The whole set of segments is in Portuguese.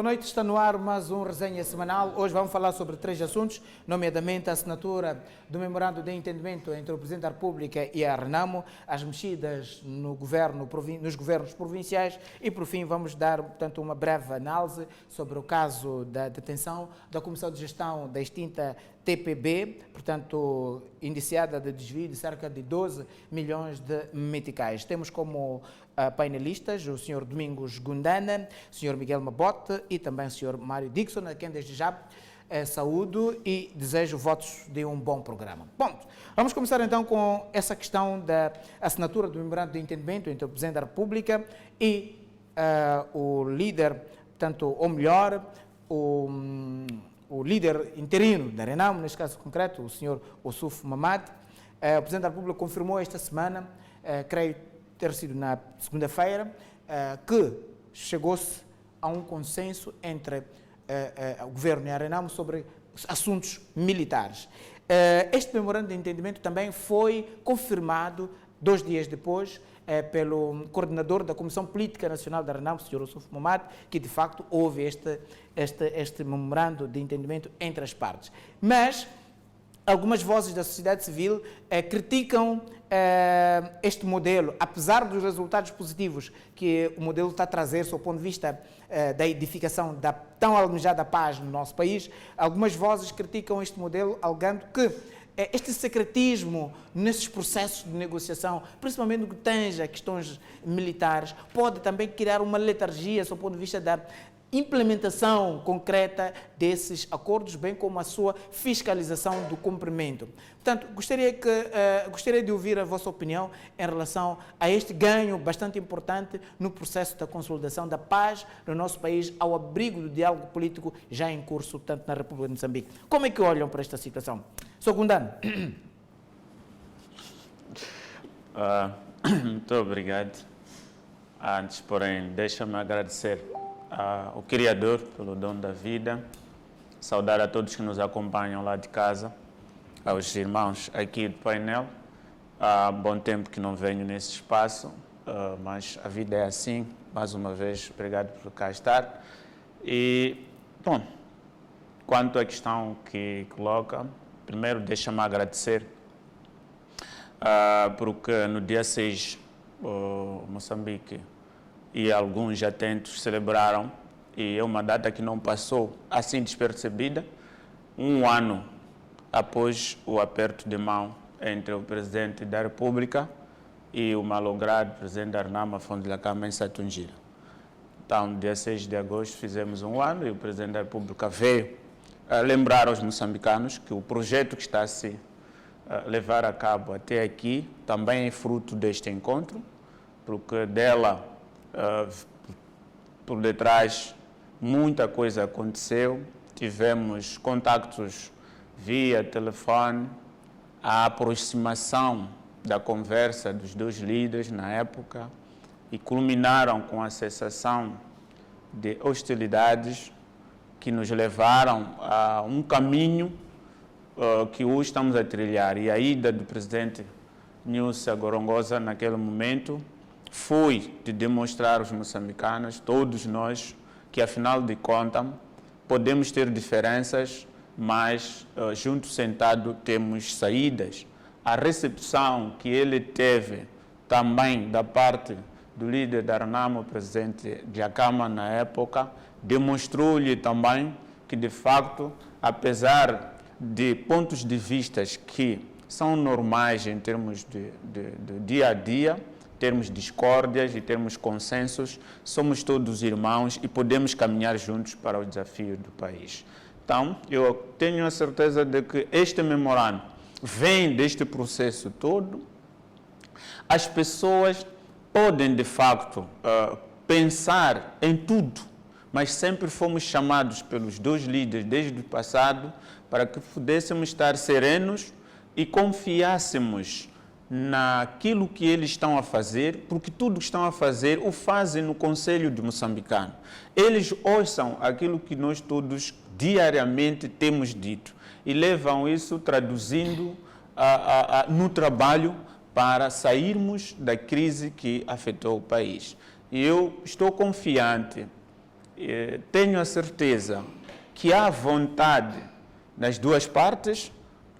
Boa noite, está no ar mais um resenha semanal. Hoje vamos falar sobre 3 assuntos, nomeadamente a assinatura do memorando de entendimento entre o Presidente da República e a Renamo, as mexidas nos governos provinciais e, por fim, vamos dar, portanto, uma breve análise sobre o caso da detenção da Comissão de Gestão da extinta TPB, portanto, indiciada de desvio de cerca de 12 milhões de meticais. Temos como painelistas o Sr. Domingos Gundana, o Sr. Miguel Mabote e também o Sr. Mário Dixon, a quem desde já saúdo e desejo votos de um bom programa. Bom, vamos começar então com essa questão da assinatura do memorando de entendimento entre o Presidente da República e o líder, portanto, ou melhor, o líder interino da Renamo, neste caso concreto, o Sr. Ossuf Mamad. O Presidente da República confirmou esta semana, creio ter sido na segunda-feira, que chegou-se a um consenso entre o Governo e a Renamo sobre assuntos militares. Este memorando de entendimento também foi confirmado 2 dias depois pelo coordenador da Comissão Política Nacional da Renamo, o Sr. Ossuf Mamad, que de facto houve este memorando de entendimento entre as partes. Mas algumas vozes da sociedade civil criticam este modelo, apesar dos resultados positivos que o modelo está a trazer, sob o ponto de vista da edificação da tão almejada paz no nosso país. Algumas vozes criticam este modelo, alegando que este secretismo nesses processos de negociação, principalmente no que tange a questões militares, pode também criar uma letargia, sob o ponto de vista da implementação concreta desses acordos, bem como a sua fiscalização do cumprimento. Portanto, gostaria de ouvir a vossa opinião em relação a este ganho bastante importante no processo da consolidação da paz no nosso país, ao abrigo do diálogo político já em curso, tanto na República de Moçambique. Como é que olham para esta situação? Sr. Gundana. Muito obrigado. Antes, porém, deixa-me agradecer ao Criador pelo dom da vida, saudar a todos que nos acompanham lá de casa, aos irmãos aqui do painel. Há bom tempo que não venho nesse espaço, mas a vida é assim. Mais uma vez, obrigado por cá estar. E, bom, quanto à questão que coloca, primeiro deixa-me agradecer, porque no dia 6, Moçambique e alguns atentos celebraram, e é uma data que não passou assim despercebida, 1 ano após o aperto de mão entre o Presidente da República e o malogrado Presidente da Renamo, Afonso Dhlakama, em Satungira. Então, no dia 6 de agosto fizemos 1 ano e o Presidente da República veio lembrar aos moçambicanos que o projeto que está a se levar a cabo até aqui também é fruto deste encontro, porque dela, por detrás, muita coisa aconteceu. Tivemos contactos via telefone, a aproximação da conversa dos 2 líderes na época, e culminaram com a cessação de hostilidades que nos levaram a um caminho que hoje estamos a trilhar. E a ida do presidente Nilson Gorongosa naquele momento foi de demonstrar aos moçambicanos, todos nós, que afinal de contas podemos ter diferenças, mas juntos sentados temos saídas. A recepção que ele teve também da parte do líder da Renamo, o presidente Dhlakama, na época, demonstrou-lhe também que, de facto, apesar de pontos de vista que são normais em termos de dia a dia, termos discórdias e termos consensos, somos todos irmãos e podemos caminhar juntos para os desafios do país. Então, eu tenho a certeza de que este memorando vem deste processo todo. As pessoas podem, de facto, pensar em tudo, mas sempre fomos chamados pelos 2 líderes desde o passado para que pudéssemos estar serenos e confiássemos naquilo que eles estão a fazer, porque tudo que estão a fazer o fazem no Conselho de Moçambicano. Eles ouçam aquilo que nós todos diariamente temos dito e levam isso traduzindo no trabalho para sairmos da crise que afetou o país. E eu estou confiante tenho a certeza que há vontade nas duas partes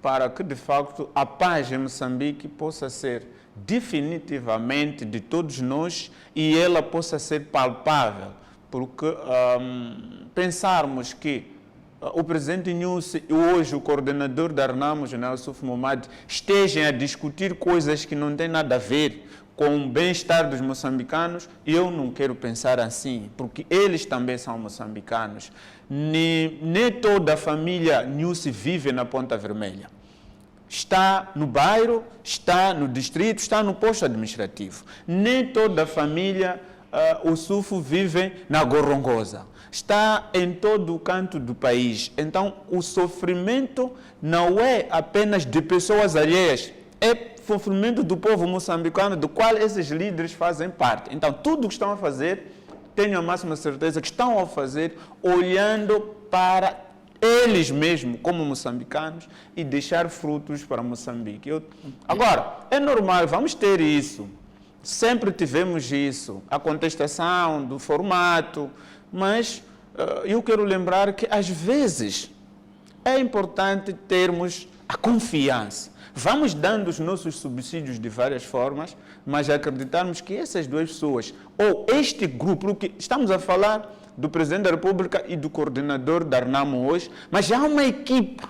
para que, de facto, a paz em Moçambique possa ser definitivamente de todos nós e ela possa ser palpável, porque pensarmos que o presidente Nyusi e hoje o coordenador da Renamo, general Suf Momad, estejam a discutir coisas que não têm nada a ver com o bem-estar dos moçambicanos, eu não quero pensar assim, porque eles também são moçambicanos. Nem toda a família Nyusi vive na Ponta Vermelha. Está no bairro, está no distrito, está no posto administrativo. Nem toda a família o Sufo vive na Gorongosa. Está em todo o canto do país. Então, o sofrimento não é apenas de pessoas alheias, é sofrimento do povo moçambicano, do qual esses líderes fazem parte. Então, tudo o que estão a fazer, tenho a máxima certeza que estão a fazer olhando para eles mesmos, como moçambicanos, e deixar frutos para Moçambique. Agora, é normal, vamos ter isso. Sempre tivemos isso, a contestação do formato, mas eu quero lembrar que, às vezes, é importante termos a confiança. Vamos dando os nossos subsídios de várias formas, mas acreditarmos que essas duas pessoas, ou este grupo, porque estamos a falar do Presidente da República e do coordenador da Renamo hoje, mas já há uma equipe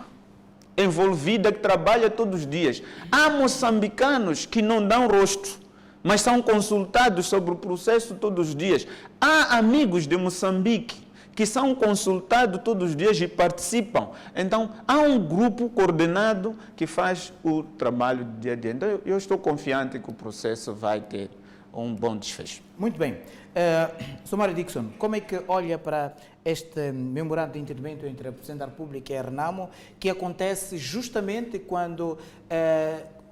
envolvida que trabalha todos os dias. Há moçambicanos que não dão rosto, mas são consultados sobre o processo todos os dias. Há amigos de Moçambique que são consultados todos os dias e participam. Então, há um grupo coordenado que faz o trabalho do dia a dia. Então, eu estou confiante que o processo vai ter um bom desfecho. Muito bem. Somário Dixon, como é que olha para este memorando de entendimento entre a Presidente da República e a Renamo, que acontece justamente quando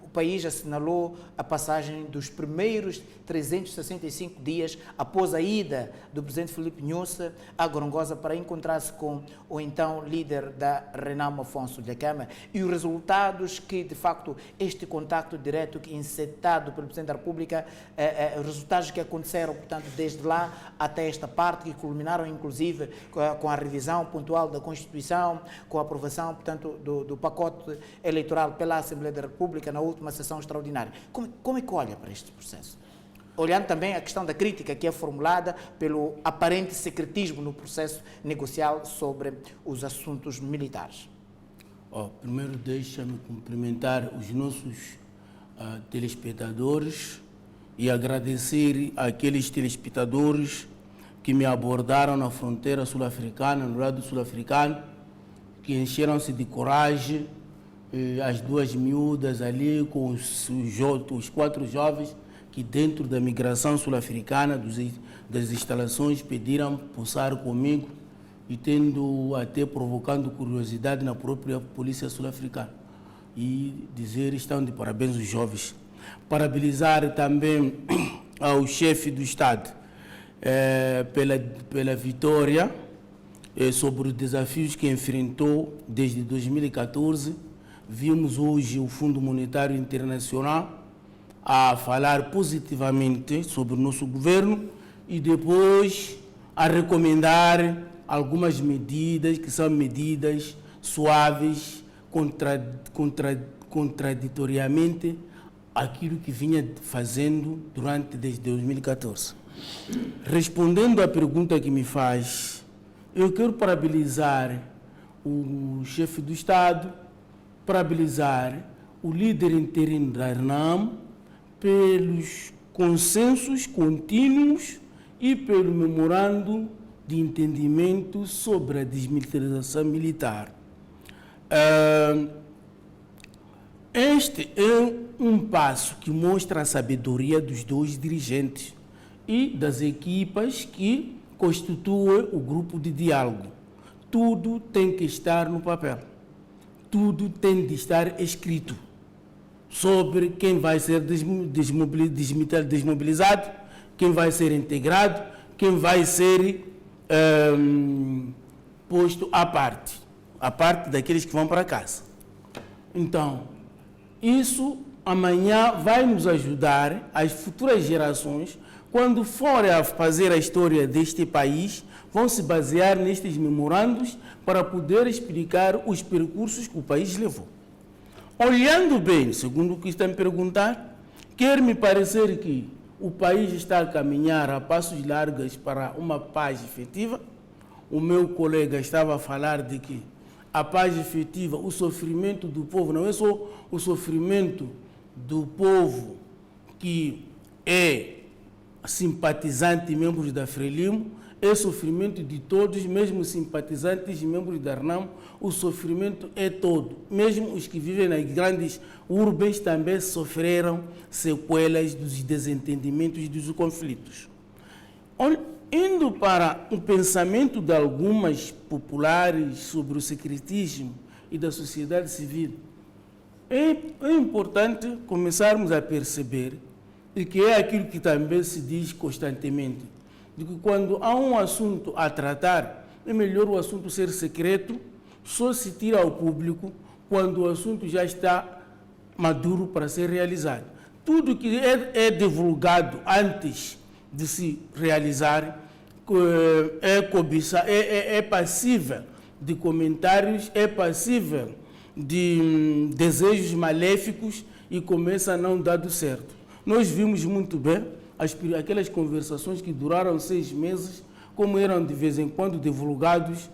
o país assinalou a passagem dos primeiros 365 dias após a ida do presidente Filipe Nyusi à Gorongosa para encontrar-se com o então líder da Renamo, Afonso Dhlakama, e os resultados que, de facto, este contacto direto que incitado pelo Presidente da República, os resultados que aconteceram, portanto, desde lá até esta parte, que culminaram, inclusive, com a revisão pontual da Constituição, com a aprovação, portanto, do pacote eleitoral pela Assembleia da República na última sessão extraordinária. Como é que olha para este processo? Olhando também a questão da crítica que é formulada pelo aparente secretismo no processo negocial sobre os assuntos militares. Primeiro, deixa-me cumprimentar os nossos telespectadores e agradecer àqueles telespectadores que me abordaram na fronteira sul-africana, no lado sul-africano, que encheram-se de coragem, as duas miúdas ali com os 4 jovens que dentro da migração sul-africana, das instalações, pediram posar comigo e tendo até provocando curiosidade na própria polícia sul-africana. E dizer, estão de parabéns os jovens. Parabenizar também ao chefe do Estado pela vitória sobre os desafios que enfrentou desde 2014. Vimos hoje o Fundo Monetário Internacional a falar positivamente sobre o nosso governo e depois a recomendar algumas medidas que são medidas suaves, contraditoriamente aquilo que vinha fazendo desde 2014. Respondendo à pergunta que me faz, eu quero parabenizar o chefe do Estado, parabenizar o líder interino da Renamo pelos consensos contínuos e pelo memorando de entendimento sobre a desmilitarização militar. Este é um passo que mostra a sabedoria dos dois dirigentes e das equipas que constituem o grupo de diálogo. Tudo tem que estar no papel. Tudo tem de estar escrito sobre quem vai ser desmobilizado, quem vai ser integrado, quem vai ser posto à parte daqueles que vão para casa. Então, isso amanhã vai nos ajudar, as futuras gerações quando forem a fazer a história deste país, vão se basear nestes memorandos para poder explicar os percursos que o país levou. Olhando bem, segundo o que está a me perguntar, quer me parecer que o país está a caminhar a passos largos para uma paz efetiva. O meu colega estava a falar de que a paz efetiva, o sofrimento do povo, não é só o sofrimento do povo que é simpatizante e membros da Frelimo, é sofrimento de todos, mesmo simpatizantes e membros da Renamo, o sofrimento é todo. Mesmo os que vivem nas grandes urbes também sofreram sequelas dos desentendimentos e dos conflitos. Indo para o pensamento de algumas populares sobre o secretismo e da sociedade civil, é importante começarmos a perceber, e que é aquilo que também se diz constantemente, de que quando há um assunto a tratar, é melhor o assunto ser secreto, só se tira ao público quando o assunto já está maduro para ser realizado. Tudo que é divulgado antes de se realizar é passível de comentários, é passível de desejos maléficos e começa a não dar certo. Nós vimos muito bem aquelas conversações que duraram 6 meses, como eram de vez em quando divulgados,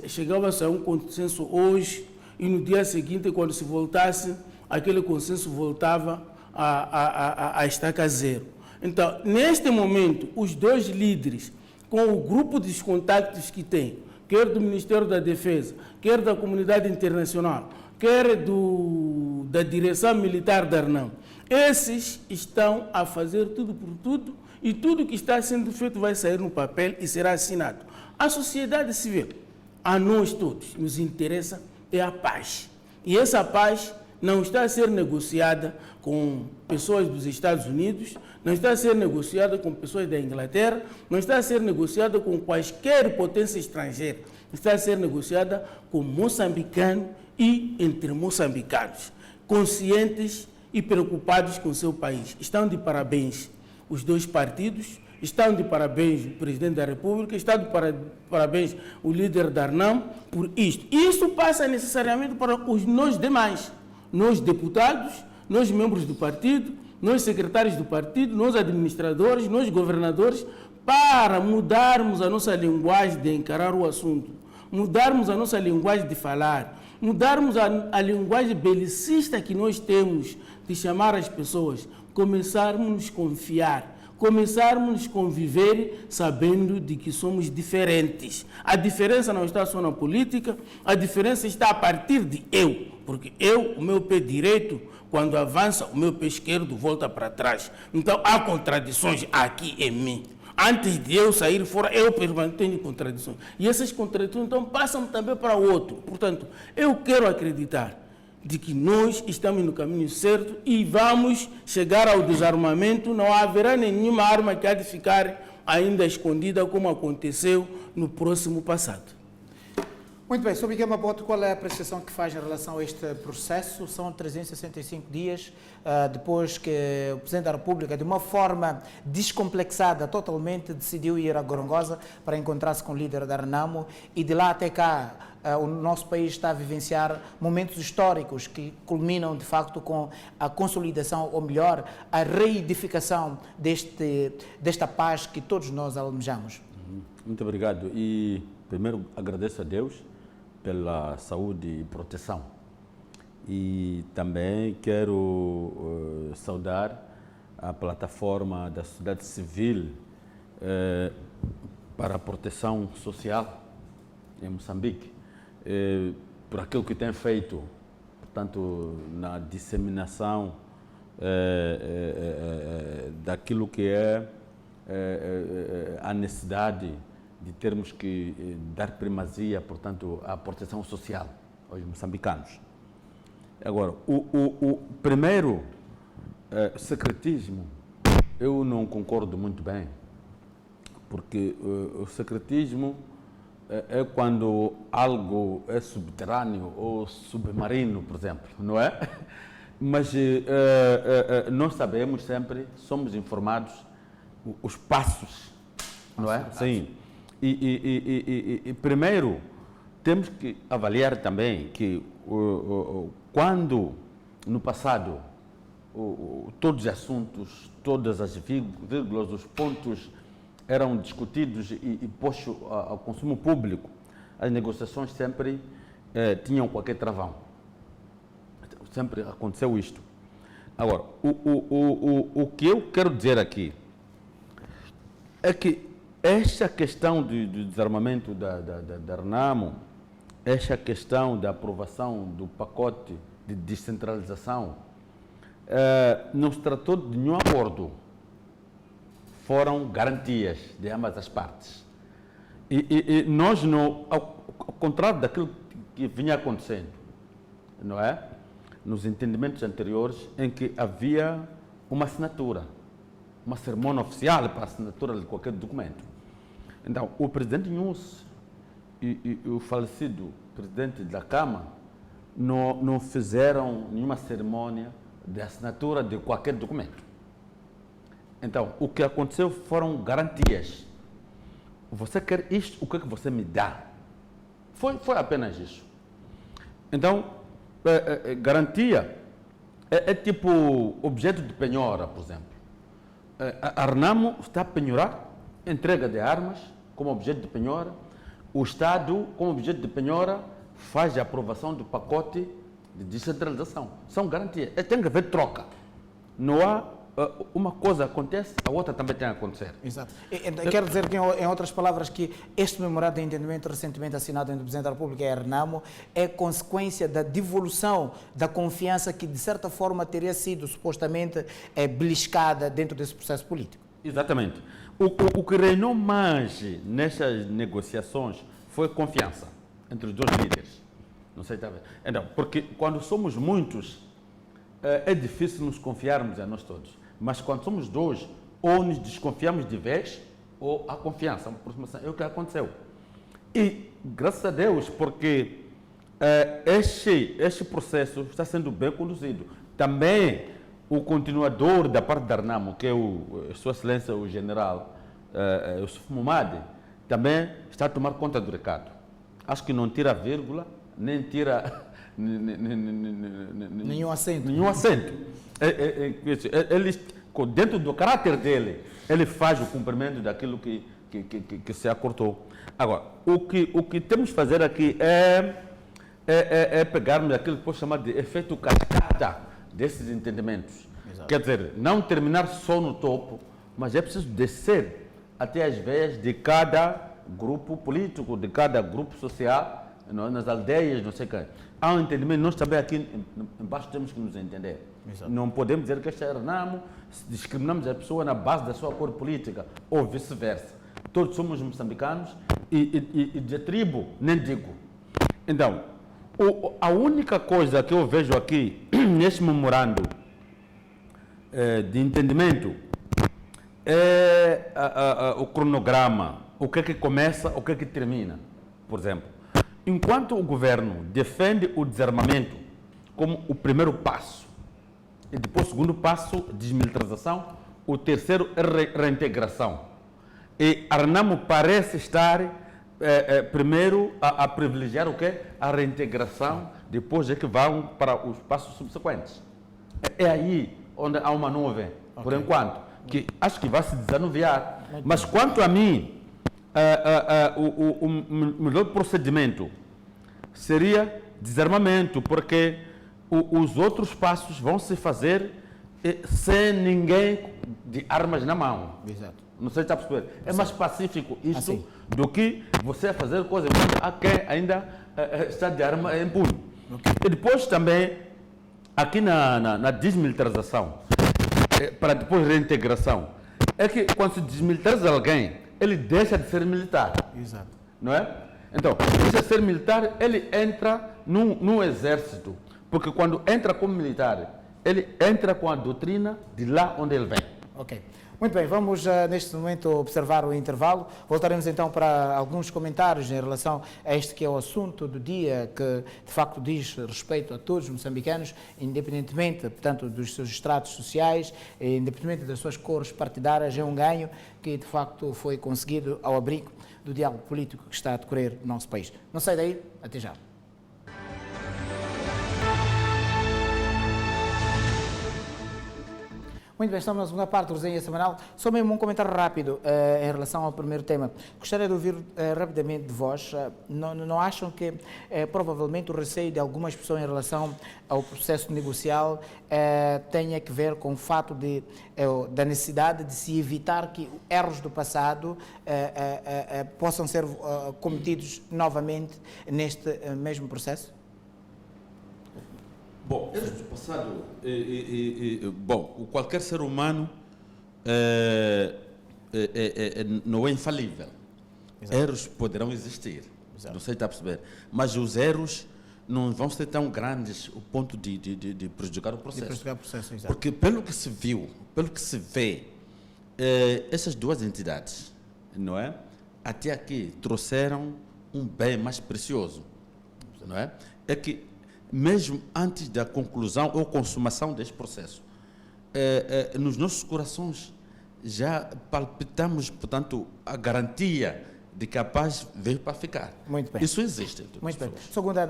chegava-se a um consenso hoje e no dia seguinte, quando se voltasse, aquele consenso voltava a estaca zero. Então, neste momento, os dois líderes, com o grupo de contactos que têm, quer do Ministério da Defesa, quer da comunidade internacional, quer da direção militar da Renamo, esses estão a fazer tudo por tudo e tudo que está sendo feito vai sair no papel e será assinado. A sociedade civil, a nós todos, nos interessa é a paz. E essa paz não está a ser negociada com pessoas dos Estados Unidos, não está a ser negociada com pessoas da Inglaterra, não está a ser negociada com quaisquer potência estrangeira, está a ser negociada com moçambicanos e entre moçambicanos, conscientes e preocupados com o seu país. Estão de parabéns os dois partidos, estão de parabéns o Presidente da República, está de parabéns o líder da Renamo por isto. Isso passa necessariamente para nós demais, nós deputados, nós membros do partido, nós secretários do partido, nós administradores, nós governadores, para mudarmos a nossa linguagem de encarar o assunto, mudarmos a nossa linguagem de falar, mudarmos a linguagem belicista que nós temos de chamar as pessoas, começarmos a nos confiar, começarmos a nos conviver sabendo de que somos diferentes. A diferença não está só na política, a diferença está a partir de eu, porque o meu pé direito, quando avança, o meu pé esquerdo volta para trás. Então há contradições aqui em mim. Antes de eu sair fora, eu permaneço em contradições. E essas contradições então passam também para o outro. Portanto, eu quero acreditar de que nós estamos no caminho certo e vamos chegar ao desarmamento. Não haverá nenhuma arma que há de ficar ainda escondida, como aconteceu no próximo passado. Muito bem, Sr. Miguel Mabote, qual é a apreciação que faz em relação a este processo? São 365 dias depois que o Presidente da República, de uma forma descomplexada, totalmente decidiu ir a Gorongosa para encontrar-se com o líder da Renamo e de lá até cá o nosso país está a vivenciar momentos históricos que culminam de facto com a consolidação, ou melhor, a reedificação desta paz que todos nós almejamos. Muito obrigado e primeiro agradeço a Deus pela saúde e proteção. E também quero saudar a plataforma da sociedade civil para a proteção social em Moçambique, por aquilo que tem feito, portanto, na disseminação daquilo que é a necessidade de termos que dar primazia, portanto, à proteção social aos moçambicanos. Agora, o primeiro secretismo, eu não concordo muito bem, porque o secretismo é quando algo é subterrâneo ou submarino, por exemplo, não é? Mas nós sabemos sempre, somos informados os passos, não é? Sim. E primeiro, temos que avaliar também que quando, no passado, todos os assuntos, todas as vírgulas, os pontos eram discutidos e postos ao consumo público, as negociações sempre tinham qualquer travão. Sempre aconteceu isto. Agora, o que eu quero dizer aqui é que esta questão do desarmamento da RENAMO, esta questão da aprovação do pacote de descentralização, não se tratou de nenhum acordo. Foram garantias de ambas as partes. E nós, ao contrário daquilo que vinha acontecendo, não é? Nos entendimentos anteriores, em que havia uma assinatura, uma cerimônia oficial para a assinatura de qualquer documento. Então, o presidente Nunes e o falecido presidente da Câmara não fizeram nenhuma cerimônia de assinatura de qualquer documento. Então, o que aconteceu foram garantias. Você quer isto, o que é que você me dá? Foi apenas isso. Então, garantia é tipo objeto de penhora, por exemplo. A RENAMO está a penhorar entrega de armas como objeto de penhora. O Estado, como objeto de penhora, faz a aprovação do pacote de descentralização. São garantias. Tem que haver troca. Não há uma coisa acontece, a outra também tem a acontecer. Exato. Quero dizer, que, em outras palavras, que este memorando de entendimento recentemente assinado entre o Presidente da República e a RENAMO é consequência da devolução da confiança que, de certa forma, teria sido supostamente beliscada dentro desse processo político. Exatamente. O que reinou mais nessas negociações foi confiança entre os dois líderes. Não sei, está bem. Então, porque quando somos muitos, é difícil nos confiarmos a nós todos. Mas quando somos dois, ou nos desconfiamos de vez, ou há confiança, uma aproximação. É o que aconteceu. E, graças a Deus, porque este processo está sendo bem conduzido. Também o continuador da parte da RENAMO, que é Sua Excelência, o General Yusuf Momade, também está a tomar conta do recado. Acho que não tira vírgula, nem tira nenhum acento. Nenhum acento. Ele, dentro do caráter dele, ele faz o cumprimento daquilo que se acordou. Agora, o que temos que fazer aqui é pegarmos aquilo que pode chamar de efeito cascata desses entendimentos. Exato. Quer dizer, não terminar só no topo, mas é preciso descer até as veias de cada grupo político, de cada grupo social, nas aldeias, não sei o que. Há um entendimento, nós também aqui embaixo temos que nos entender. Exato. Não podemos dizer que esta é a RENAMO, discriminamos a pessoa na base da sua cor política, ou vice-versa. Todos somos moçambicanos e de tribo, nem digo. Então, a única coisa que eu vejo aqui, neste memorando de entendimento, é o cronograma, o que é que começa, o que é que termina, por exemplo. Enquanto o governo defende o desarmamento como o primeiro passo, e depois o segundo passo, desmilitarização, o terceiro é reintegração. E a RENAMO parece estar primeiro a privilegiar o quê? A reintegração, depois é que vão para os passos subsequentes. É aí onde há uma nuvem, por enquanto, que acho que vai se desanuviar. Mas quanto a mim, o melhor procedimento seria desarmamento, porque os outros passos vão se fazer sem ninguém de armas na mão. Exato. Não sei se está a perceber. É mais pacífico isso do que você fazer coisas a quem ainda está de arma em punho. Okay. E depois também, aqui na desmilitarização, para depois reintegração, é que quando se desmilitariza alguém, ele deixa de ser militar. Exato. Não é? Então, deixa de ser militar, ele entra no exército. Porque quando entra como militar, ele entra com a doutrina de lá onde ele vem. Ok. Muito bem, vamos neste momento observar o intervalo. Voltaremos então para alguns comentários em relação a este que é o assunto do dia, que de facto diz respeito a todos os moçambicanos, independentemente, portanto, dos seus estratos sociais, independentemente das suas cores partidárias. É um ganho que de facto foi conseguido ao abrigo do diálogo político que está a decorrer no nosso país. Não sai daí, até já. Muito bem, estamos na segunda parte do Resenha Semanal. Só mesmo um comentário rápido em relação ao primeiro tema. Gostaria de ouvir rapidamente de vós. Não acham que provavelmente o receio de algumas pessoas em relação ao processo negocial tenha que ver com o fato da necessidade de se evitar que erros do passado possam ser cometidos novamente neste mesmo processo? Bom, erros do passado, qualquer ser humano não é infalível. Exato. Erros poderão existir, exato. Não sei se está a perceber, mas os erros não vão ser tão grandes o ponto de prejudicar o processo. Exato. Porque pelo que se viu, pelo que se vê, essas duas entidades, não é? Até aqui trouxeram um bem mais precioso, não é? É que mesmo antes da conclusão ou consumação deste processo, nos nossos corações já palpitamos, portanto, a garantia de que a paz veio para ficar. Muito bem. Isso existe. Muito bem. Segunda,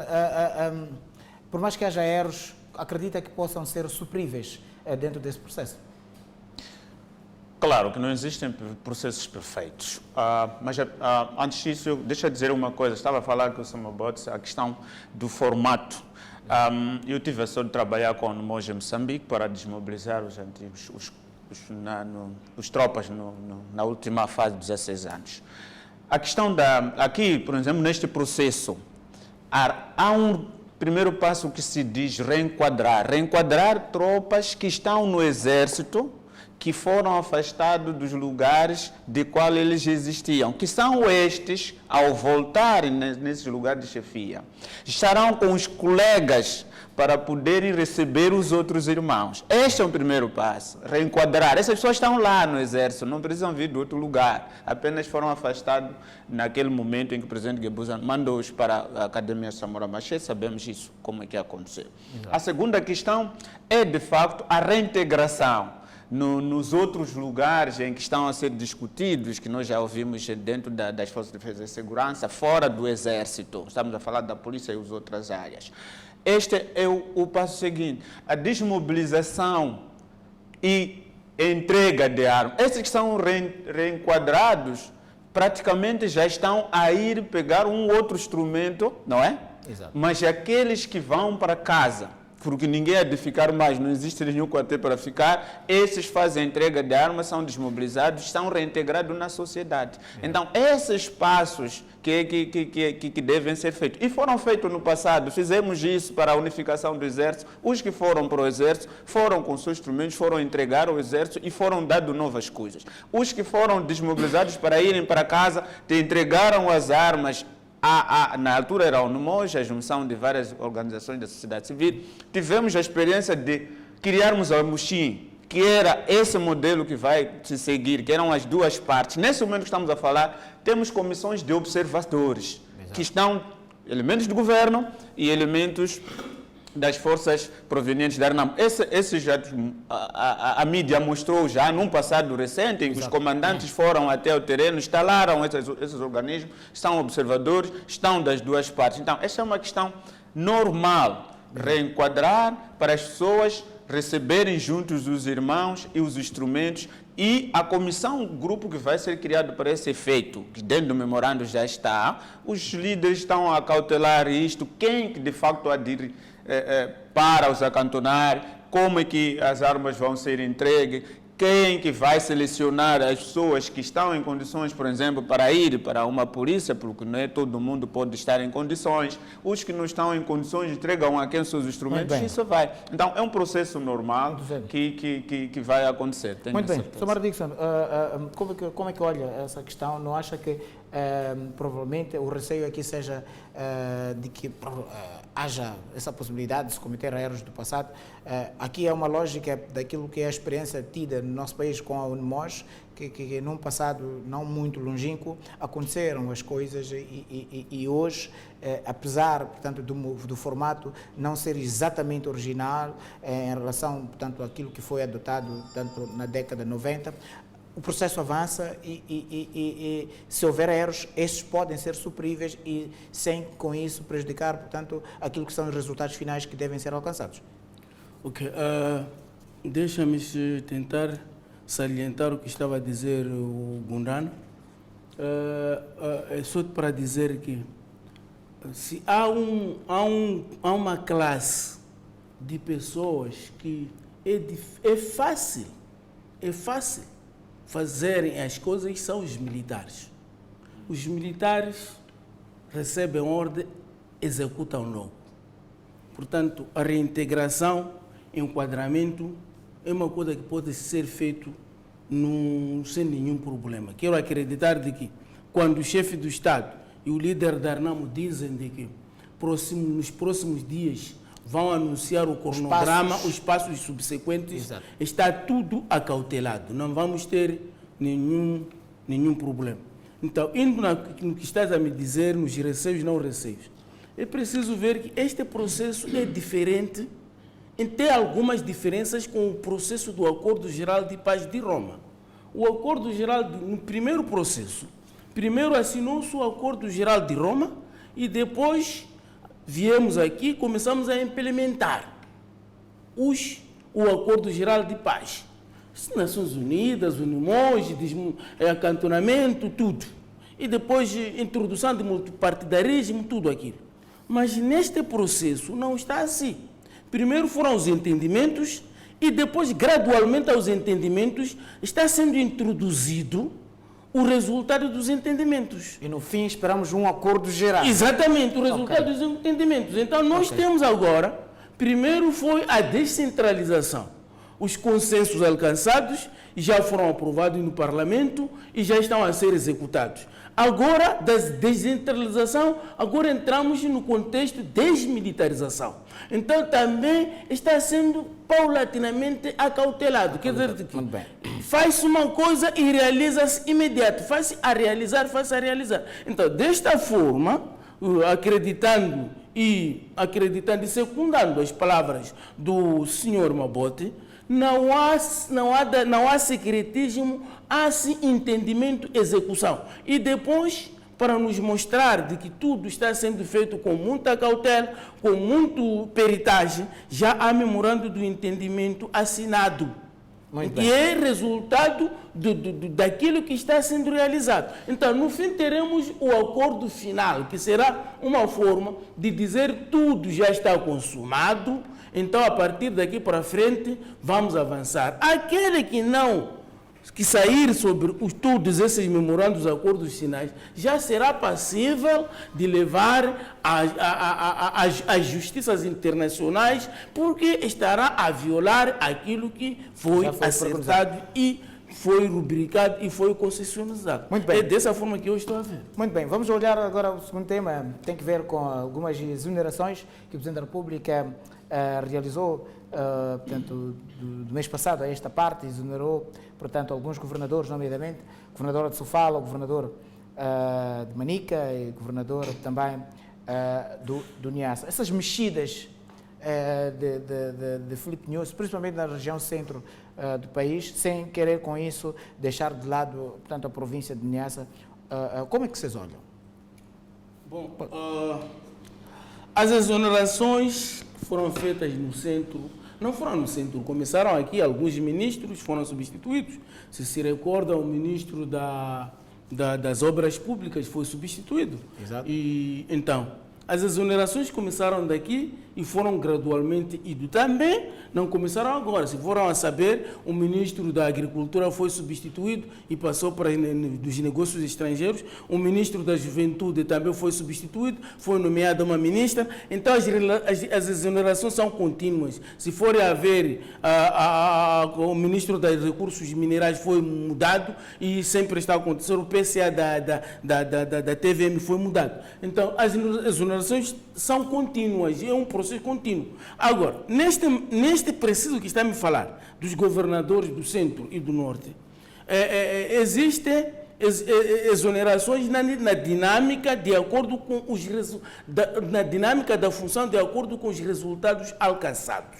por mais que haja erros, acredita que possam ser supríveis dentro desse processo? Claro que não existem processos perfeitos, mas antes disso, deixa eu dizer uma coisa. Estava a falar com o Samobotes a questão do formato. Eu tive a sorte de trabalhar com o Moja Moçambique para desmobilizar os antigos, os tropas na última fase de 16 anos. A questão aqui, por exemplo, neste processo, há um primeiro passo que se diz reenquadrar tropas que estão no exército, que foram afastados dos lugares de qual eles existiam, que são estes, ao voltarem nesses lugares de chefia, estarão com os colegas para poderem receber os outros irmãos. Este é o primeiro passo, reenquadrar. Essas pessoas estão lá no exército, não precisam vir de outro lugar, apenas foram afastados naquele momento em que o presidente Guebuza mandou-os para a Academia Samora Machel. Sabemos isso, como é que aconteceu. Exato. A segunda questão é, de facto, a reintegração nos outros lugares em que estão a ser discutidos, que nós já ouvimos dentro das Forças de Defesa e Segurança, fora do Exército. Estamos a falar da polícia e as outras áreas. Este é o passo seguinte, a desmobilização e entrega de armas. Esses que são reenquadrados praticamente já estão a ir pegar um outro instrumento, não é? Exato. Mas aqueles que vão para casa, porque ninguém há de ficar mais, não existe nenhum quartel para ficar, esses fazem a entrega de armas, são desmobilizados, são reintegrados na sociedade. Então, esses passos que devem ser feitos. E foram feitos no passado, fizemos isso para a unificação do Exército. Os que foram para o Exército foram com seus instrumentos, foram entregar ao Exército e foram dados novas coisas. Os que foram desmobilizados para irem para casa, entregaram as armas. Na altura era o NUMOJ, a junção de várias organizações da sociedade civil. Tivemos a experiência de criarmos a Muxim, que era esse modelo que vai se seguir, que eram as duas partes. Nesse momento que estamos a falar, temos comissões de observadores, exato, que estão elementos do governo e elementos das forças provenientes da Arnam. Esse já a mídia mostrou já num passado recente, em que os comandantes foram até o terreno, instalaram esses organismos, estão observadores, estão das duas partes. Então, essa é uma questão normal, reenquadrar para as pessoas receberem juntos os irmãos e os instrumentos, e a comissão, o grupo que vai ser criado para esse efeito, que dentro do memorando já está, os líderes estão a cautelar isto, quem que de facto há de para os acantonar, como é que as armas vão ser entregues, quem que vai selecionar as pessoas que estão em condições, por exemplo, para ir para uma polícia, porque não é todo mundo pode estar em condições, os que não estão em condições entregam a quem os seus instrumentos, isso vai. Então, é um processo normal que vai acontecer. Muito bem. Samara Dixon, como é que olha essa questão? Não acha que provavelmente o receio aqui seja de que haja essa possibilidade de se cometer erros do passado? Aqui é uma lógica daquilo que é a experiência tida no nosso país com a Unimos, que num passado não muito longínquo aconteceram as coisas e hoje, apesar, portanto, do formato não ser exatamente original em relação, portanto, àquilo que foi adotado tanto na década de 90, o processo avança e se houver erros, estes podem ser supríveis e sem, com isso, prejudicar, portanto, aquilo que são os resultados finais que devem ser alcançados. Ok, deixa-me tentar salientar o que estava a dizer o Gundano. É só para dizer que se há uma classe de pessoas que é fácil fazerem as coisas, são os militares. Os militares recebem ordem, executam logo. Portanto, a reintegração, enquadramento, é uma coisa que pode ser feito sem nenhum problema. Quero acreditar de que quando o chefe do Estado e o líder da Arnamo dizem de que nos próximos dias vão anunciar o cronograma, os passos subsequentes, exato, está tudo acautelado, não vamos ter nenhum problema. Então, indo no que estás a me dizer, nos receios não receios, é preciso ver que este processo é diferente, tem algumas diferenças com o processo do Acordo Geral de Paz de Roma. O Acordo Geral, no primeiro processo, primeiro assinou-se o Acordo Geral de Roma e depois viemos aqui e começamos a implementar o Acordo Geral de Paz. As Nações Unidas, Unimos, acantonamento, tudo. E depois introdução de multipartidarismo, tudo aquilo. Mas neste processo não está assim. Primeiro foram os entendimentos e depois, gradualmente aos entendimentos, está sendo introduzido o resultado dos entendimentos. E no fim esperamos um acordo geral. Exatamente, o resultado dos entendimentos. Então nós temos agora, primeiro foi a descentralização. Os consensos alcançados já foram aprovados no Parlamento e já estão a ser executados. Agora, da descentralização, agora entramos no contexto de desmilitarização. Então, também está sendo paulatinamente acautelado. Quer dizer, faz-se uma coisa e realiza-se imediato. Faz-se a realizar. Então, desta forma, acreditando e secundando as palavras do senhor Mabote, não há secretismo, há sim entendimento e execução. E depois, para nos mostrar de que tudo está sendo feito com muita cautela, com muito peritagem, já há memorando do entendimento assinado. E é resultado daquilo que está sendo realizado. Então, no fim, teremos o acordo final, que será uma forma de dizer tudo já está consumado. Então, a partir daqui para frente, vamos avançar. Aquele que sair sobre todos esses memorandos, acordos finais, já será passível de levar às justiças internacionais, porque estará a violar aquilo que foi acertado e foi rubricado e foi concessionalizado. Muito bem. É dessa forma que eu estou a ver. Muito bem, vamos olhar agora o segundo tema, tem que ver com algumas exonerações que o Presidente da República realizou, portanto, do mês passado a esta parte, exonerou, portanto, alguns governadores, nomeadamente o governador de Sofala, o governador de Manica e o governador também do Niassa. Essas mexidas de Filipe Nunes, principalmente na região centro do país, sem querer com isso deixar de lado, portanto, a província de Niassa, como é que vocês olham? Bom, as exonerações foram feitas no centro, não foram no centro, começaram aqui, alguns ministros foram substituídos. Se recorda, o ministro das Obras Públicas foi substituído. Exato. E então, as exonerações começaram daqui e foram gradualmente indo. Também não começaram agora. Se foram a saber, o ministro da Agricultura foi substituído e passou para dos negócios estrangeiros. O ministro da Juventude também foi substituído, foi nomeada uma ministra. Então, as exonerações são contínuas. Se for a ver, o ministro dos Recursos Minerais foi mudado e sempre está acontecendo. O PCA da TVM foi mudado. Então, as exonerações exonerações são contínuas, é um processo contínuo. Agora, neste preciso que está a me falar, dos governadores do centro e do norte, existem exonerações na dinâmica de acordo com na dinâmica da função de acordo com os resultados alcançados.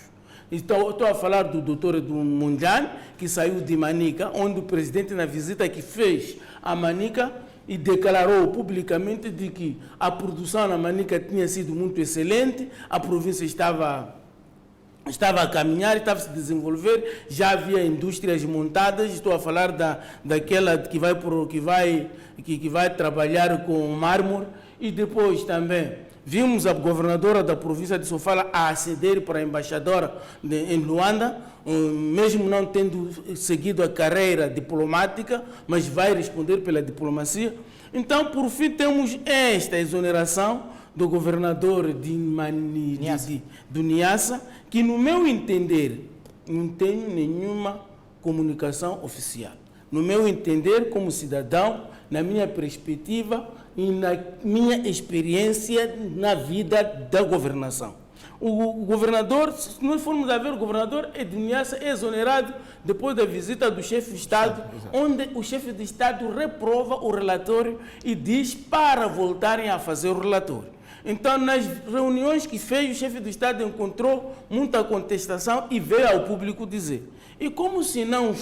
Estou a falar do doutor Mundian, que saiu de Manica, onde o presidente, na visita que fez a Manica, e declarou publicamente de que a produção na Manica tinha sido muito excelente, a província estava a caminhar, estava a se desenvolver, já havia indústrias montadas. Estou a falar daquela que vai trabalhar com mármore, e depois também vimos a governadora da província de Sofala a aceder para a embaixadora em Luanda, mesmo não tendo seguido a carreira diplomática, mas vai responder pela diplomacia. Então, por fim, temos esta exoneração do governador do Niassa, que, no meu entender, não tem nenhuma comunicação oficial. No meu entender, como cidadão, na minha perspectiva e na minha experiência na vida da governação. O governador, se nós formos a ver, o governador de Niassa é exonerado depois da visita do chefe de Estado, onde o chefe de Estado reprova o relatório e diz para voltarem a fazer o relatório. Então, nas reuniões que fez, o chefe do Estado encontrou muita contestação e veio ao público dizer. E como se não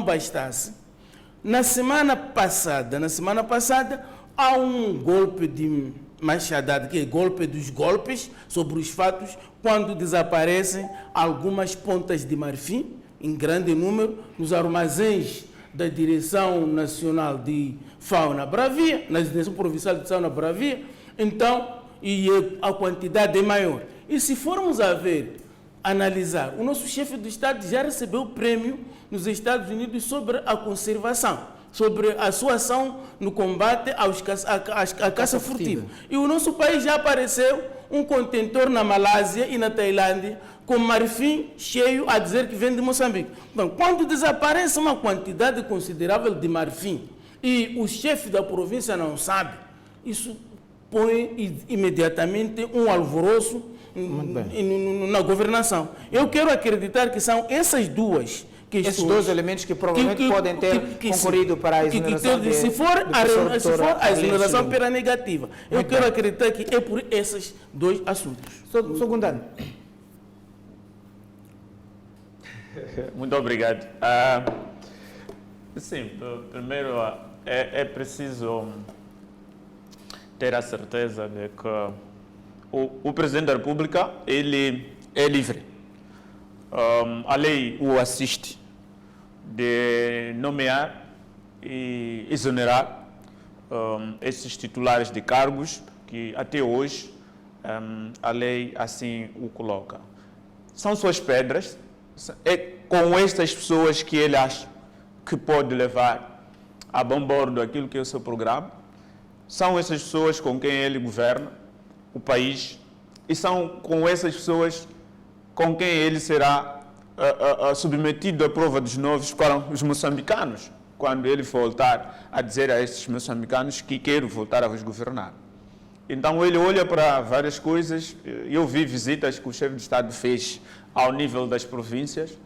bastasse, na semana passada, há um golpe de machadada, que é golpe dos golpes, sobre os fatos, quando desaparecem algumas pontas de marfim, em grande número, nos armazéns da Direção Nacional de Fauna Bravia, na Direção Provincial de Fauna Bravia. Então, e a quantidade é maior. E se formos a ver, analisar, o nosso chefe do Estado já recebeu prêmio nos Estados Unidos sobre a conservação, sobre a sua ação no combate à caça furtiva. E o nosso país já apareceu um contentor na Malásia e na Tailândia com marfim cheio a dizer que vem de Moçambique. Então, quando desaparece uma quantidade considerável de marfim e o chefe da província não sabe, isso põe imediatamente um alvoroço na governação. Eu quero acreditar que são essas duas questões, esses dois elementos que provavelmente podem ter concorrido para a exoneração. Se for a exoneração pela negativa, eu quero acreditar que é por esses dois assuntos. Segundando. Muito obrigado. Sim, primeiro é preciso ter a certeza de que o Presidente da República ele é livre. A lei o assiste de nomear e exonerar esses titulares de cargos que até hoje a lei assim o coloca. São suas pedras, é com estas pessoas que ele acha que pode levar a bom bordo aquilo que é o seu programa. São essas pessoas com quem ele governa o país e são com essas pessoas com quem ele será submetido à prova dos novos para os moçambicanos, quando ele voltar a dizer a esses moçambicanos que quer voltar a vos governar. Então ele olha para várias coisas. Eu vi visitas que o chefe de Estado fez ao nível das províncias.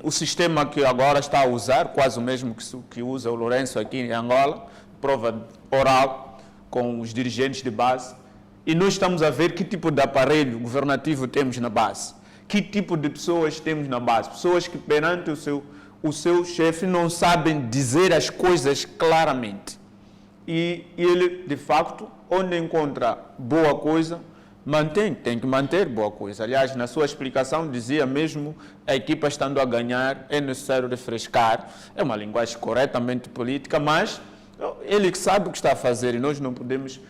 O sistema que agora está a usar, quase o mesmo que usa o Lourenço aqui em Angola, prova oral com os dirigentes de base, e nós estamos a ver que tipo de aparelho governativo temos na base, que tipo de pessoas temos na base, pessoas que perante o seu chefe não sabem dizer as coisas claramente, e ele de facto, onde encontra boa coisa, tem que manter boa coisa. Aliás, na sua explicação dizia mesmo, a equipa estando a ganhar, é necessário refrescar, é uma linguagem corretamente política, mas ele que sabe o que está a fazer e nós não podemos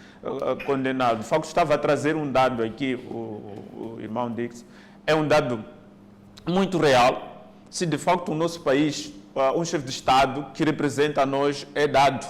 condená-lo. De facto, estava a trazer um dado aqui, o irmão Dix, é um dado muito real. Se de facto o nosso país, um chefe de Estado que representa a nós, é dado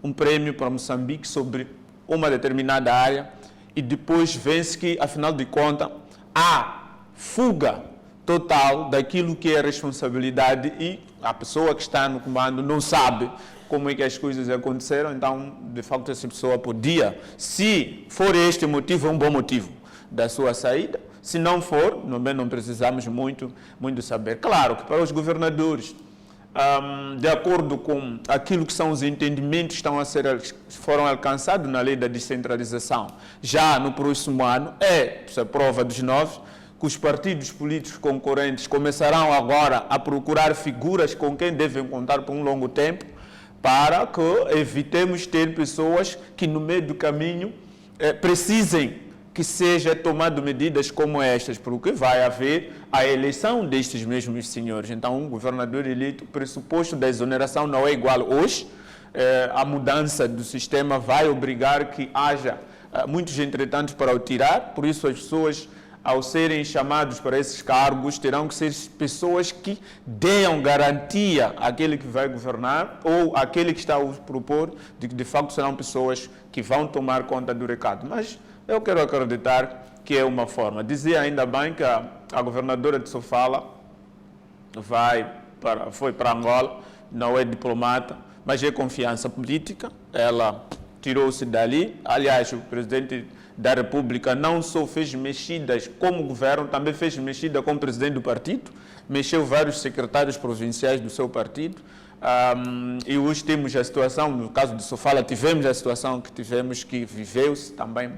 um prêmio para Moçambique sobre uma determinada área e depois vê-se que, afinal de contas, há fuga total daquilo que é responsabilidade e a pessoa que está no comando não sabe como é que as coisas aconteceram, então, de facto, essa pessoa podia, se for este motivo, é um bom motivo da sua saída. Se não for, também não precisamos muito saber. Claro que para os governadores, de acordo com aquilo que são os entendimentos que foram alcançados na lei da descentralização, já no próximo ano, essa prova dos 9, que os partidos políticos concorrentes começarão agora a procurar figuras com quem devem contar por um longo tempo, para que evitemos ter pessoas que no meio do caminho precisem que seja tomado medidas como estas, porque vai haver a eleição destes mesmos senhores. Então, um governador eleito, o pressuposto da exoneração não é igual hoje. A mudança do sistema vai obrigar que haja muitos entretantos para o tirar, por isso as pessoas, ao serem chamados para esses cargos, terão que ser pessoas que deem garantia àquele que vai governar ou àquele que está a propor, de que de facto serão pessoas que vão tomar conta do recado. Mas eu quero acreditar que é uma forma. Dizia ainda bem que a governadora de Sofala foi para Angola, não é diplomata, mas é confiança política. Ela tirou-se dali. Aliás, o presidente da República não só fez mexidas como governo, também fez mexida como presidente do partido, mexeu vários secretários provinciais do seu partido. E hoje temos a situação, no caso de Sofala, tivemos a situação que tivemos, que viveu-se também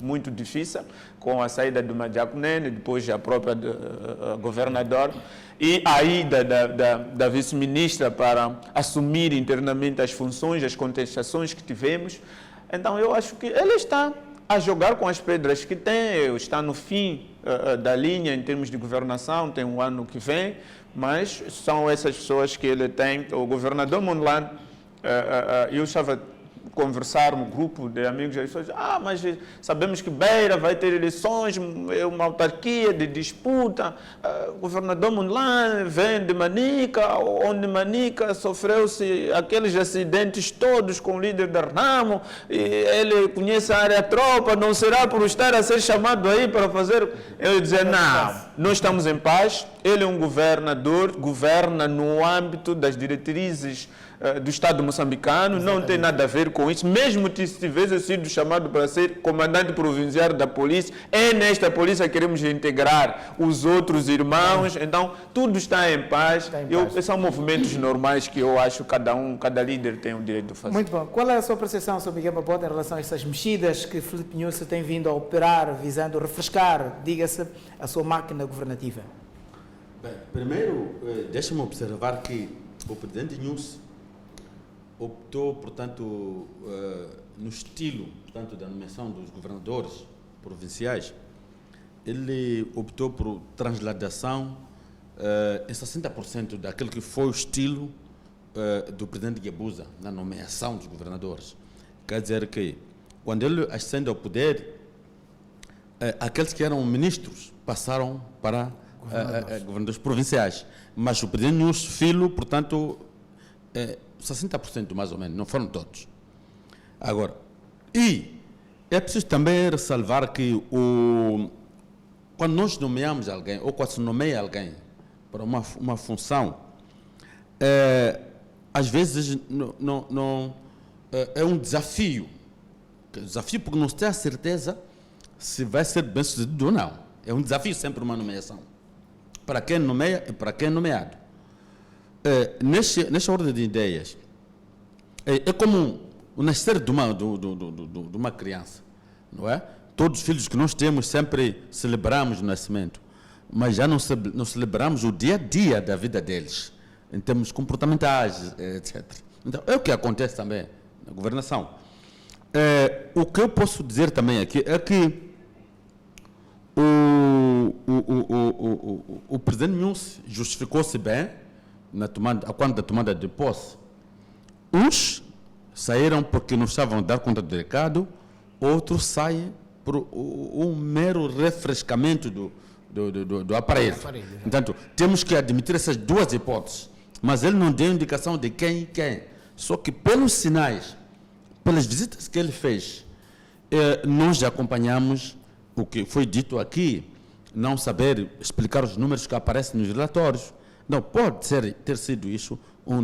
muito difícil, com a saída do Madiakunene, depois a própria governadora, e a ida da vice-ministra para assumir internamente as funções, as contestações que tivemos. Então, eu acho que ele está a jogar com as pedras que tem, está no fim da linha em termos de governação, tem um ano que vem, mas são essas pessoas que ele tem. O governador Mondlane, eu estava a conversar no grupo de amigos, as pessoas, mas sabemos que Beira vai ter eleições, é uma autarquia de disputa, o governador Mondlane vem de Manica, onde Manica sofreu-se aqueles acidentes todos com o líder da Renamo, e ele conhece a área tropa, não será por estar a ser chamado aí para fazer... Eu dizer, não, nós estamos em paz, ele é um governador, governa no âmbito das diretrizes do Estado moçambicano, não tem nada a ver com isso, mesmo se tivesse sido chamado para ser comandante provincial da polícia, é nesta polícia que queremos integrar os outros irmãos, então tudo está em paz. São movimentos normais que eu acho que cada líder tem o direito de fazer. Muito bom. Qual é a sua percepção, Sr. Miguel Mabota, em relação a essas mexidas que Filipe Nyusi tem vindo a operar, visando refrescar, diga-se, a sua máquina governativa? Bem, primeiro, deixa-me observar que o presidente Nyusi optou, portanto, no estilo, portanto, da nomeação dos governadores provinciais, ele optou por transladação em 60% daquele que foi o estilo do presidente Guebuza na nomeação dos governadores. Quer dizer que, quando ele ascende ao poder, aqueles que eram ministros passaram para governadores provinciais, mas o presidente Nyusi Filho, portanto, 60% mais ou menos, não foram todos. Agora, e é preciso também ressalvar que quando nós nomeamos alguém, ou quando se nomeia alguém para uma função, às vezes é um desafio. Desafio porque não se tem a certeza se vai ser bem sucedido ou não. É um desafio sempre uma nomeação. Para quem nomeia e para quem é nomeado. Nesta ordem de ideias, é como o nascer de uma criança, não é? Todos os filhos que nós temos sempre celebramos o nascimento, mas já não celebramos o dia a dia da vida deles, em termos comportamentais, etc. Então, é o que acontece também na governação. O que eu posso dizer também aqui é que o presidente Nyusi justificou-se bem quando da tomada de posse. Uns saíram porque não estavam a dar conta do recado, outros saem por um mero refrescamento do aparelho. Portanto, temos que admitir essas duas hipóteses, mas ele não deu indicação de quem e quem. Só que pelos sinais, pelas visitas que ele fez, nós já acompanhamos o que foi dito aqui não saber explicar os números que aparecem nos relatórios. Não, pode ter sido isso um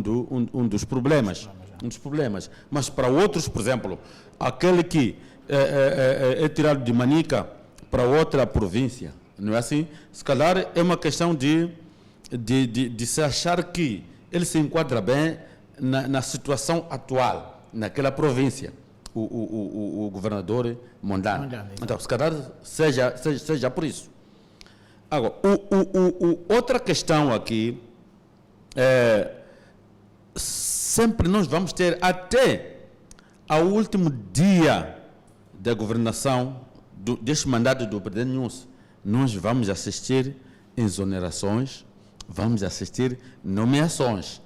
dos problemas. Um dos problemas. Mas para outros, por exemplo, aquele que é tirado de Manica para outra província, não é assim? Se calhar é uma questão de se achar que ele se enquadra bem na situação atual, naquela província, o governador Mondlane. Então, se calhar seja por isso. Agora, outra questão aqui sempre nós vamos ter, até ao último dia da governação deste mandato do presidente Nunes, nós vamos assistir exonerações, vamos assistir nomeações.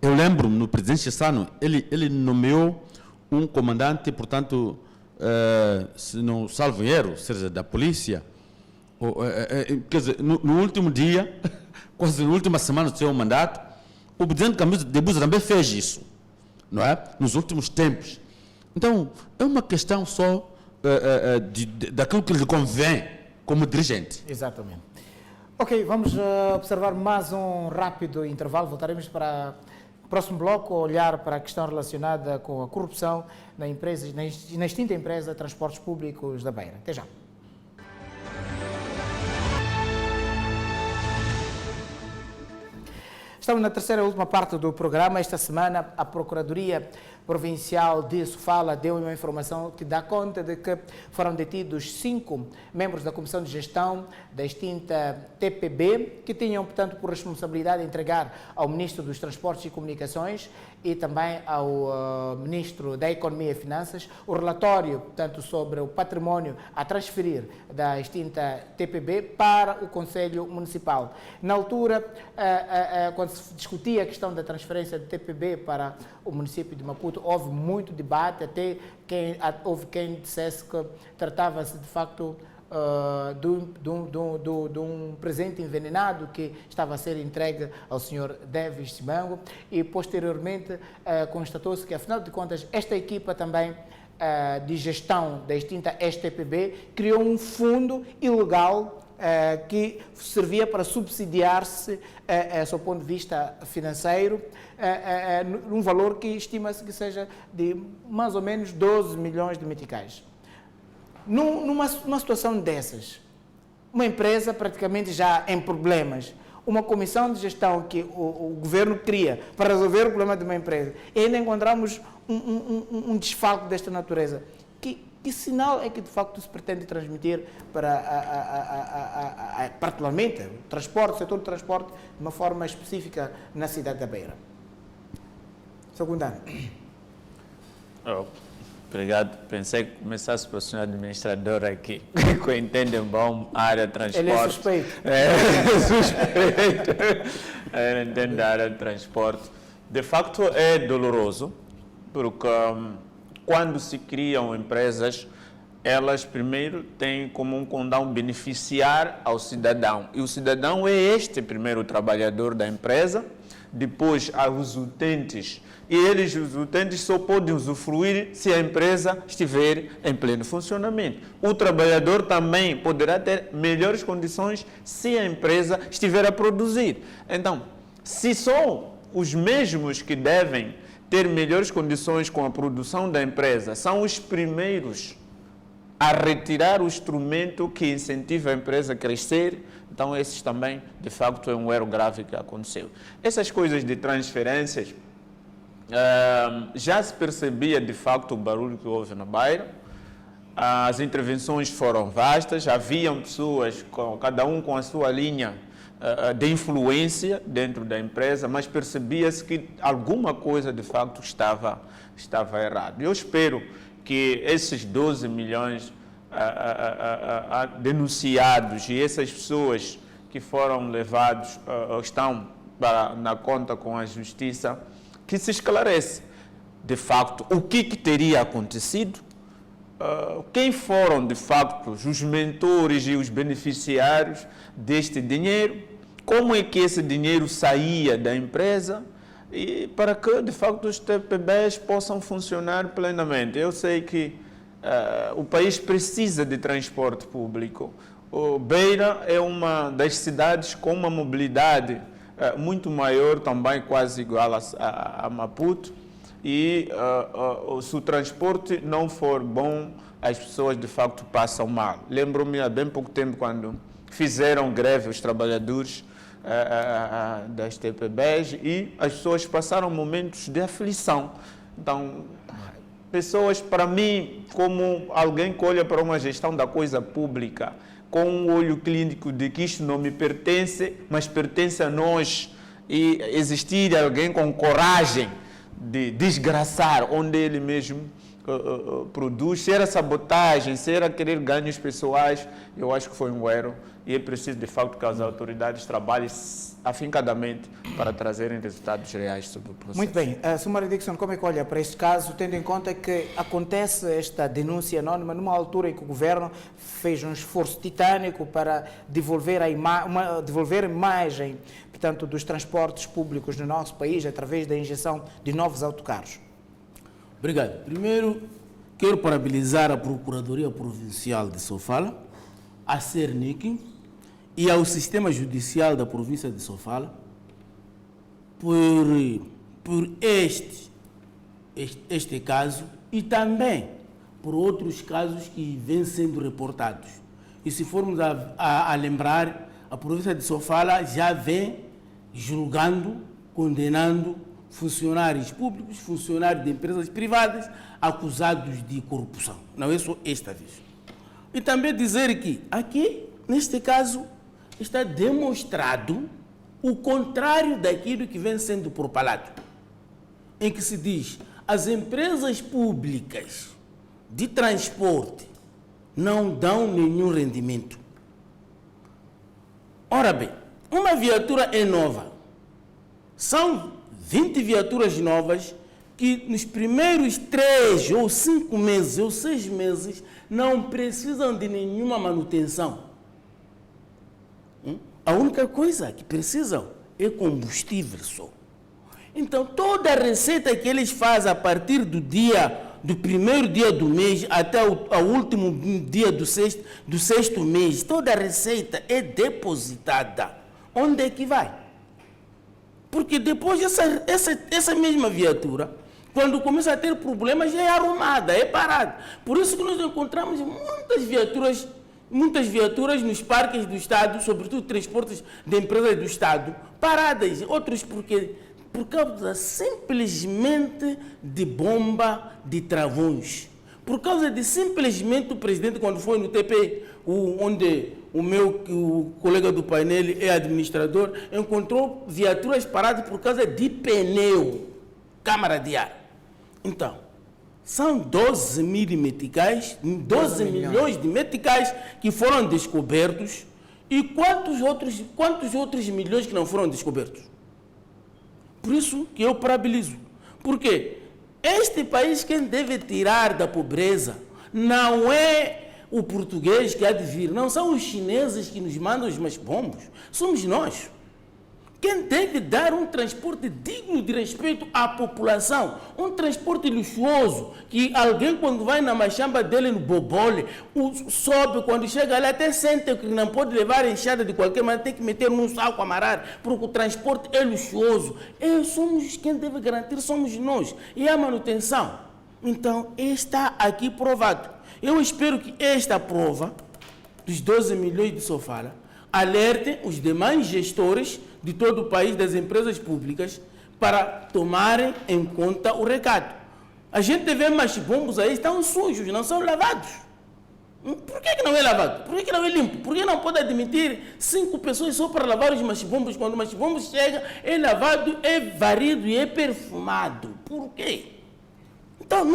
Eu lembro-me, no presidente Chissano, ele nomeou um comandante, portanto, se não salvo erro, ou seja, da polícia, quer dizer, no último dia, quase na última semana do seu mandato, o presidente Camilo de Buza também fez isso, não é? Nos últimos tempos. Então, é uma questão só daquilo que lhe convém como dirigente. Exatamente. Ok, vamos observar mais um rápido intervalo. Voltaremos para o próximo bloco, olhar para a questão relacionada com a corrupção na extinta empresa Transportes Públicos da Beira. Até já. Estamos na terceira e última parte do programa. Esta semana, a Procuradoria Provincial de Sofala deu uma informação que dá conta de que foram detidos 5 membros da Comissão de Gestão da extinta TPB, que tinham, portanto, por responsabilidade entregar ao Ministro dos Transportes e Comunicações e também ao Ministro da Economia e Finanças o relatório, portanto, sobre o património a transferir da extinta TPB para o Conselho Municipal. Na altura, quando se discutia a questão da transferência de TPB para o município de Maputo, houve muito debate, até houve quem dissesse que tratava-se de facto de um presente envenenado que estava a ser entregue ao Sr. Davis Simango, e posteriormente constatou-se que, afinal de contas, esta equipa também de gestão da extinta STPB criou um fundo ilegal que servia para subsidiar-se, sob o ponto de vista financeiro, num valor que estima-se que seja de mais ou menos 12 milhões de meticais. Numa situação dessas, uma empresa praticamente já em problemas, uma comissão de gestão que o governo cria para resolver o problema de uma empresa, e ainda encontramos um desfalque desta natureza. Que sinal é que de facto se pretende transmitir para, particularmente, o setor de transporte, de uma forma específica na cidade da Beira? Secundário. Obrigado. Pensei que começasse para o senhor administrador aqui, que entende bom a área de transporte. Ele é suspeito. É suspeito. Ele entende a área de transporte. De facto, é doloroso, porque quando se criam empresas, elas primeiro têm como um condão beneficiar ao cidadão. E o cidadão é este primeiro trabalhador da empresa, depois os utentes. E eles, os utentes, só podem usufruir se a empresa estiver em pleno funcionamento. O trabalhador também poderá ter melhores condições se a empresa estiver a produzir. Então, se são os mesmos que devem ter melhores condições com a produção da empresa, são os primeiros a retirar o instrumento que incentiva a empresa a crescer, então esses também, de facto, é um erro grave que aconteceu. Essas coisas de transferências, já se percebia de facto o barulho que houve na Beira. As intervenções foram vastas, haviam pessoas, cada um com a sua linha de influência dentro da empresa, mas percebia-se que alguma coisa de facto estava errado. Eu espero que esses 12 milhões denunciados e essas pessoas que foram levados estão na conta com a justiça, que se esclarece, de facto, o que teria acontecido, quem foram, de facto, os mentores e os beneficiários deste dinheiro, como é que esse dinheiro saía da empresa, e para que, de facto, os TPBs possam funcionar plenamente. Eu sei que o país precisa de transporte público, Beira é uma das cidades com uma mobilidade muito maior, também quase igual a Maputo, e se o transporte não for bom, as pessoas de facto passam mal. Lembro-me há bem pouco tempo quando fizeram greve os trabalhadores das TPBs e as pessoas passaram momentos de aflição. Então, pessoas, para mim, como alguém que olha para uma gestão da coisa pública, com um olho clínico de que isto não me pertence, mas pertence a nós, e existir alguém com coragem de desgraçar onde ele mesmo produz, se era sabotagem, se era querer ganhos pessoais, eu acho que foi um erro e é preciso de facto que as autoridades trabalhem afincadamente para trazerem resultados reais sobre o processo. Muito bem. Sr. Dixon, como é que olha para este caso, tendo em conta que acontece esta denúncia anónima numa altura em que o Governo fez um esforço titânico para devolver a imagem, portanto, dos transportes públicos no nosso país através da injeção de novos autocarros? Obrigado. Primeiro, quero parabenizar a Procuradoria Provincial de Sofala, a Cernic e ao Sistema Judicial da província de Sofala por este caso e também por outros casos que vêm sendo reportados. E se formos a lembrar, a província de Sofala já vem julgando, condenando funcionários públicos, funcionários de empresas privadas acusados de corrupção. Não é só esta vez. E também dizer que aqui, neste caso, está demonstrado o contrário daquilo que vem sendo propalado, em que se diz as empresas públicas de transporte não dão nenhum rendimento. Ora bem, uma viatura é nova. São 20 viaturas novas que nos primeiros 3 ou 5 meses ou 6 meses não precisam de nenhuma manutenção. A única coisa que precisam é combustível só. Então, toda a receita que eles fazem a partir do primeiro dia do mês até o último dia do sexto mês, toda a receita é depositada. Onde é que vai? Porque depois essa mesma viatura, quando começa a ter problemas, já é arrumada, é parada. Por isso que nós encontramos muitas viaturas nos parques do Estado, sobretudo transportes de empresas do Estado, paradas. Outros por causa simplesmente de bomba de travões. Por causa de simplesmente o presidente, quando foi no TP, onde o colega do painel é administrador, encontrou viaturas paradas por causa de pneu, câmara de ar. Então, são 12 milhões de meticais que foram descobertos e quantos outros milhões que não foram descobertos? Por isso que eu parabenizo. Porque este país, quem deve tirar da pobreza não é o português que há de vir, não são os chineses que nos mandam os masbombos, somos nós. Quem deve dar um transporte digno de respeito à população, um transporte luxuoso, que alguém quando vai na machamba dele no bobole, sobe, quando chega lá até sente que não pode levar a enxada de qualquer maneira, tem que meter num saco amarrar, porque o transporte é luxuoso. Somos quem deve garantir, somos nós. E a manutenção. Então, está aqui provado. Eu espero que esta prova dos 12 milhões de Sofala alerte os demais gestores de todo o país, das empresas públicas, para tomarem em conta o recado. A gente vê machibombos aí, estão sujos, não são lavados. Por que não é lavado? Por que não é limpo? Por que não pode admitir 5 pessoas só para lavar os machibombos? Quando o machibombo chega, é lavado, é varrido e é perfumado. Por quê? Então,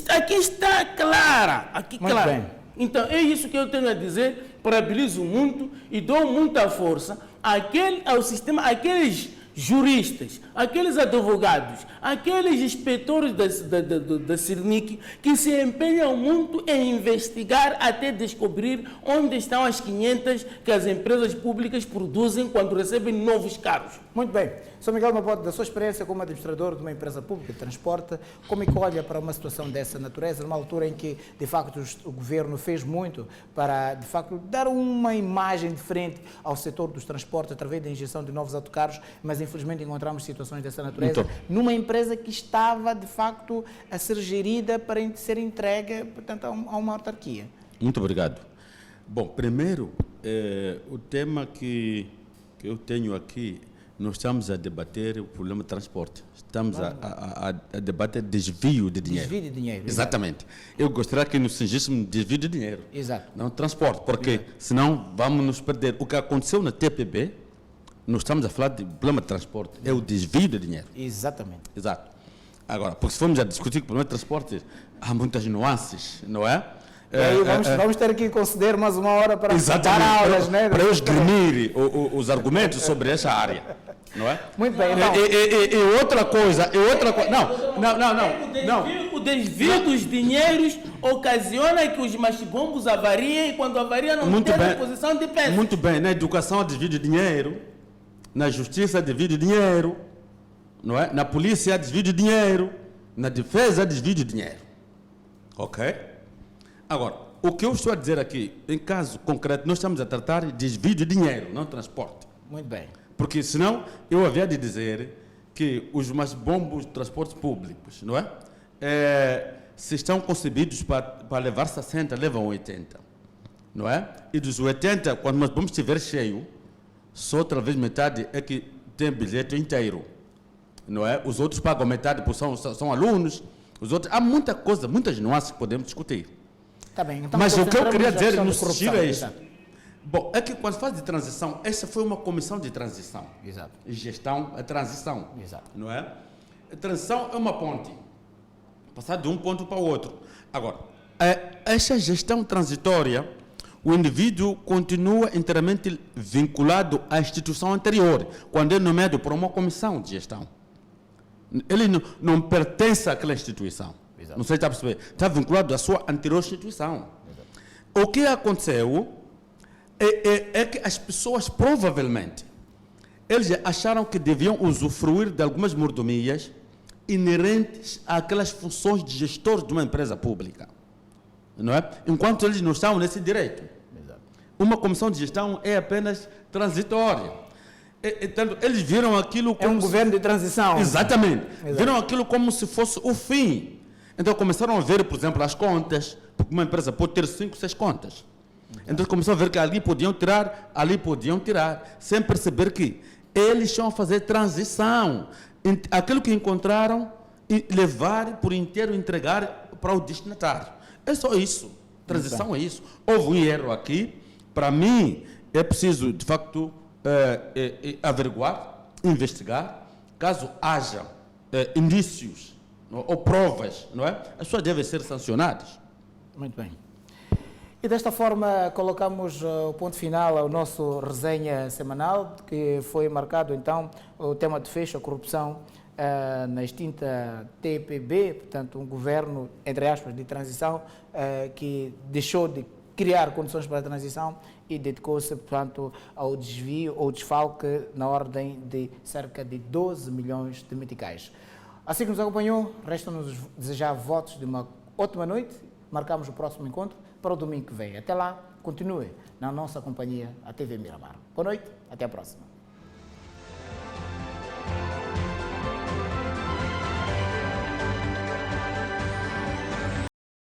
aqui está clara. Clara. Bem. Então, é isso que eu tenho a dizer. Parabenizo muito e dou muita força ao sistema, àqueles juristas, aqueles advogados, aqueles inspetores da CIRNIC que se empenham muito em investigar até descobrir onde estão as 500 que as empresas públicas produzem quando recebem novos carros. Muito bem. Sr. Miguel Mapode, da sua experiência como administrador de uma empresa pública de transporte, como é que olha para uma situação dessa natureza, numa altura em que, de facto, o governo fez muito para, de facto, dar uma imagem diferente ao setor dos transportes através da injeção de novos autocarros, mas infelizmente encontramos situações dessa natureza numa empresa que estava, de facto, a ser gerida para ser entregue, portanto, a uma autarquia? Muito obrigado. Bom, primeiro, o tema que eu tenho aqui, nós estamos a debater o problema de transporte. Estamos a debater desvio de dinheiro. Desvio de dinheiro. Exatamente. Eu gostaria que nos cingíssemos desvio de dinheiro. Exato. Não transporte, porque senão vamos nos perder. O que aconteceu na TPB, nós estamos a falar de problema de transporte, é o desvio de dinheiro. Exatamente. Exato. Agora, porque se formos a discutir o problema de transporte, há muitas nuances, não é? E aí vamos ter que conceder mais uma hora para dar aulas, né? Para eu esgrimir os argumentos sobre essa área, não é? Muito bem. Então. E outra coisa, não. O desvio dos dinheiros ocasiona que os machibombos avariem e quando avaria não tem reposição de peças. Muito bem, na educação há desvio de dinheiro, na justiça há desvio de dinheiro, não é? Na polícia há desvio de dinheiro, na defesa há desvio de dinheiro. Ok? Agora, o que eu estou a dizer aqui, em caso concreto, nós estamos a tratar de desvio de dinheiro, não transporte. Muito bem. Porque senão eu havia de dizer que os mais bombos de transportes públicos, não é? Se estão concebidos para levar 60, levam 80, não é? E dos 80, quando nós vamos estiver cheio, só talvez metade é que tem bilhete inteiro, não é? Os outros pagam metade, porque são alunos, os outros... Há muita coisa, muitas nuances que podemos discutir. Tá bem, então, mas o que eu queria dizer no corrupção é isso. Bom, é que quando faz de transição, essa foi uma comissão de transição. Exato. Gestão é transição. Exato. Não é? A transição é uma ponte. Passar de um ponto para o outro. Agora, essa gestão transitória, o indivíduo continua inteiramente vinculado à instituição anterior, quando é nomeado por uma comissão de gestão. Ele não pertence àquela instituição. Exato. Não sei se está a perceber. Está vinculado à sua anterior instituição. Exato. O que aconteceu é que as pessoas, provavelmente, eles acharam que deviam usufruir de algumas mordomias inerentes àquelas funções de gestor de uma empresa pública. Não é? Enquanto eles não estavam nesse direito. Exato. Uma comissão de gestão é apenas transitória. Então, eles viram aquilo como... É um governo de transição. Exatamente. Exato. Viram aquilo como se fosse o fim. Então começaram a ver, por exemplo, as contas, porque uma empresa pode ter 5, 6 contas. Exato. Então começaram a ver que ali podiam tirar, sem perceber que eles estão a fazer transição. Aquilo que encontraram, levar por inteiro, entregar para o destinatário. É só isso. Transição é isso. Houve um erro aqui. Para mim, é preciso, de facto, averiguar, investigar. Caso haja indícios ou provas, não é? As pessoas devem ser sancionadas. Muito bem. E desta forma colocamos o ponto final ao nosso resenha semanal, que foi marcado então o tema de fecho, a corrupção na extinta TPB, portanto um governo, entre aspas, de transição, que deixou de criar condições para a transição e dedicou-se, portanto, ao desvio ou desfalque na ordem de cerca de 12 milhões de meticais. Assim que nos acompanhou, resta-nos desejar votos de uma ótima noite. Marcamos o próximo encontro para o domingo que vem. Até lá, continue na nossa companhia, a TV Miramar. Boa noite, até a próxima.